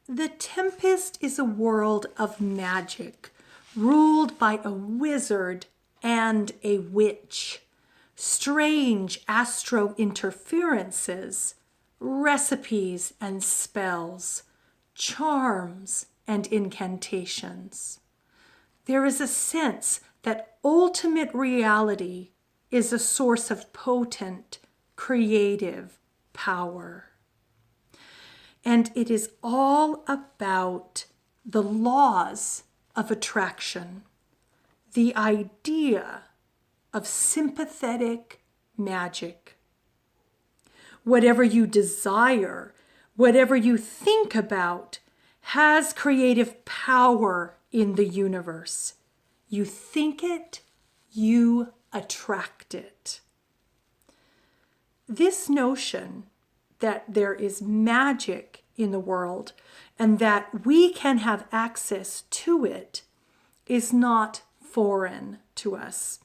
The Tempest is a world of magic, ruled by a wizard and a witch. Strange astro interferences, recipes and spells, charms and incantations. There is a sense that ultimate reality is a source of potent, creative power. And it is all about the laws of attraction, the idea of sympathetic magic. Whatever you desire, whatever you think about, has creative power in the universe. You think it, you attract it. This notion that there is magic in the world and that we can have access to it is not foreign to us.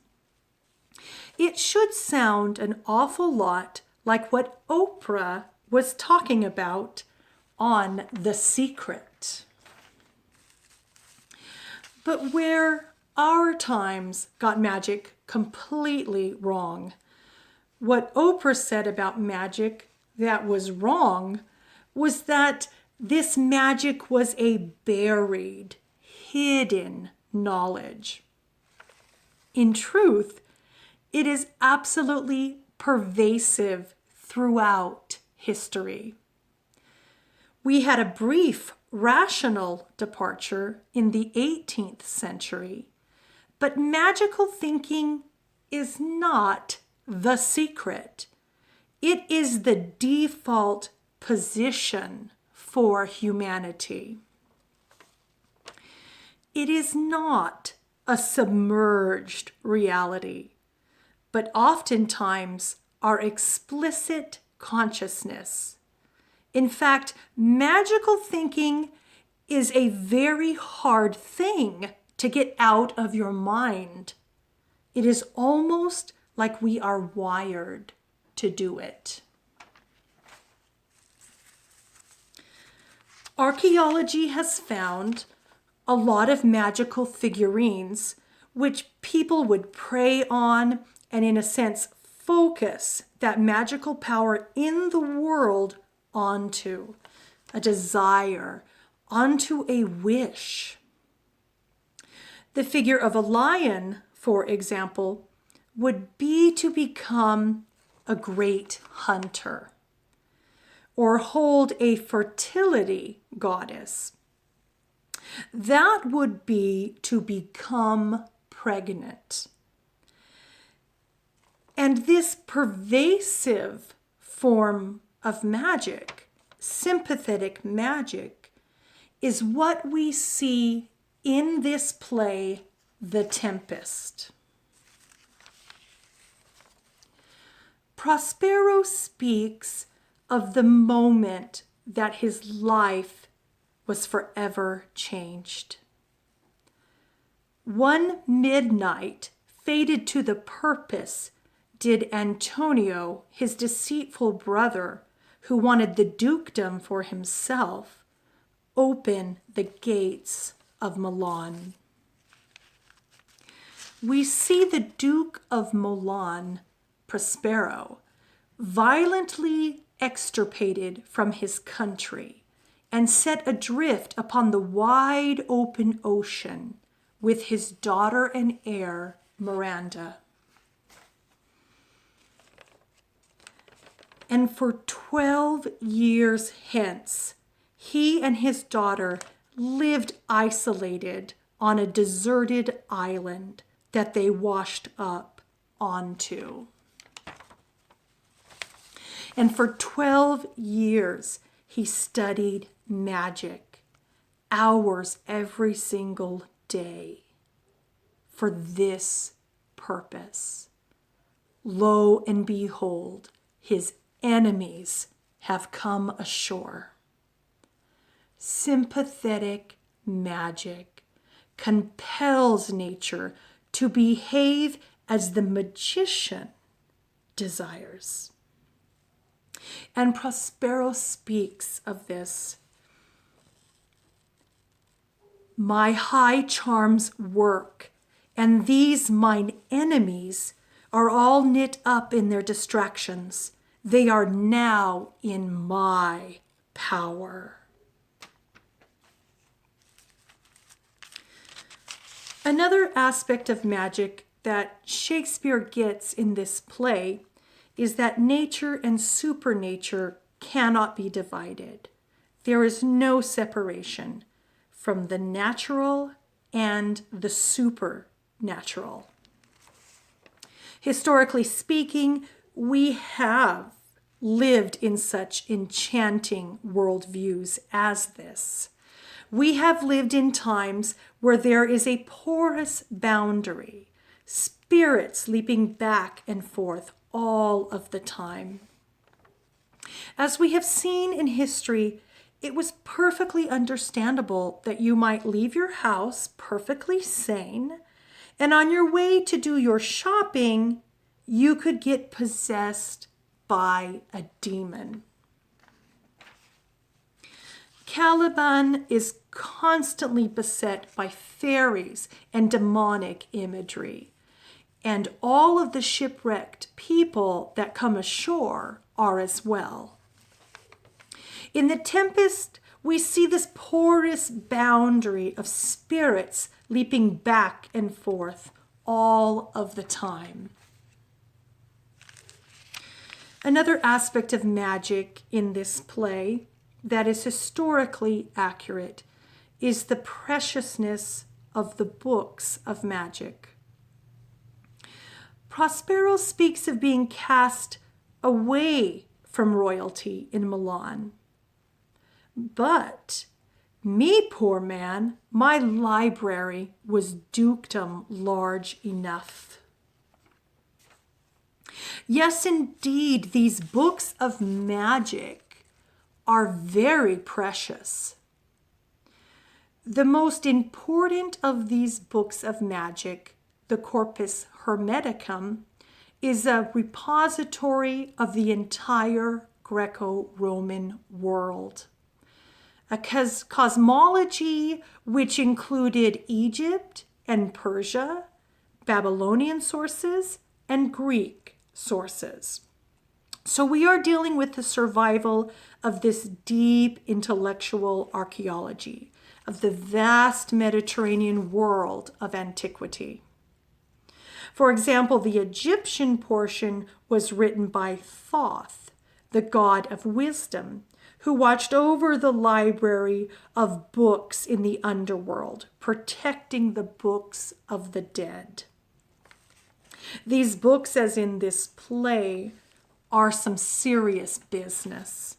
It should sound an awful lot like what Oprah was talking about on The Secret. But where our times got magic completely wrong, what Oprah said about magic that was wrong was that this magic was a buried, hidden knowledge. In truth, it is absolutely pervasive throughout history. We had a brief rational departure in the 18th century, but magical thinking is not the secret. It is the default position for humanity. It is not a submerged reality, but oftentimes our explicit consciousness. In fact, magical thinking is a very hard thing to get out of your mind. It is almost like we are wired to do it. Archaeology has found a lot of magical figurines which people would prey on and, in a sense, focus that magical power in the world onto, a desire, onto a wish. The figure of a lion, for example, would be to become a great hunter or hold a fertility goddess. That would be to become pregnant. And this pervasive form of magic, sympathetic magic, is what we see in this play, The Tempest. Prospero speaks of the moment that his life was forever changed. One midnight, fated to the purpose, did Antonio, his deceitful brother, who wanted the dukedom for himself, open the gates of Milan. We see the Duke of Milan, Prospero, violently extirpated from his country and set adrift upon the wide open ocean with his daughter and heir, Miranda. And for 12 years hence, he and his daughter lived isolated on a deserted island that they washed up onto. And for 12 years, he studied magic, hours every single day, for this purpose. Lo and behold, his enemies have come ashore. Sympathetic magic compels nature to behave as the magician desires. And Prospero speaks of this My high charms work, and these mine enemies are all knit up in their distractions. They are now in my power. Another aspect of magic that Shakespeare gets in this play is that nature and supernature cannot be divided. There is no separation from the natural and the supernatural. Historically speaking, we have lived in such enchanting worldviews as this. We have lived in times where there is a porous boundary, spirits leaping back and forth all of the time. As we have seen in history, it was perfectly understandable that you might leave your house perfectly sane, and on your way to do your shopping, you could get possessed by a demon. Caliban is constantly beset by fairies and demonic imagery, and all of the shipwrecked people that come ashore are as well. In the Tempest, we see this porous boundary of spirits leaping back and forth all of the time. Another aspect of magic in this play that is historically accurate is the preciousness of the books of magic. Prospero speaks of being cast away from royalty in Milan. But me, poor man, my library was dukedom large enough. Yes, indeed, these books of magic are very precious. The most important of these books of magic, the Corpus Hermeticum, is a repository of the entire Greco-Roman world. A cosmology which included Egypt and Persia, Babylonian sources, and Greek sources. So we are dealing with the survival of this deep intellectual archaeology of the vast Mediterranean world of antiquity. For example, the Egyptian portion was written by Thoth, the god of wisdom, who watched over the library of books in the underworld, protecting the books of the dead. These books, as in this play, are some serious business.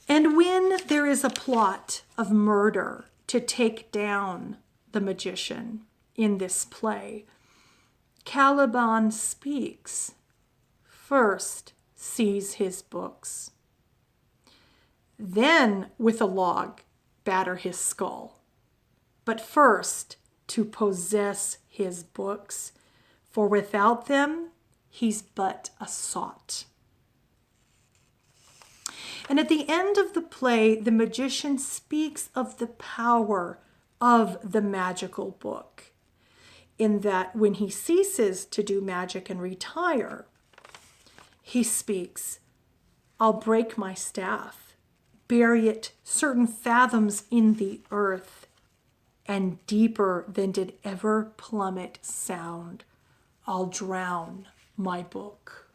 And when there is a plot of murder to take down the magician in this play, Caliban speaks. First, seize his books. Then, with a log, batter his skull. But first, to possess his books, for without them, he's but a sot. And at the end of the play, the magician speaks of the power of the magical book, in that when he ceases to do magic and retire, he speaks, I'll break my staff, bury it certain fathoms in the earth, and deeper than did ever plummet sound, I'll drown my book.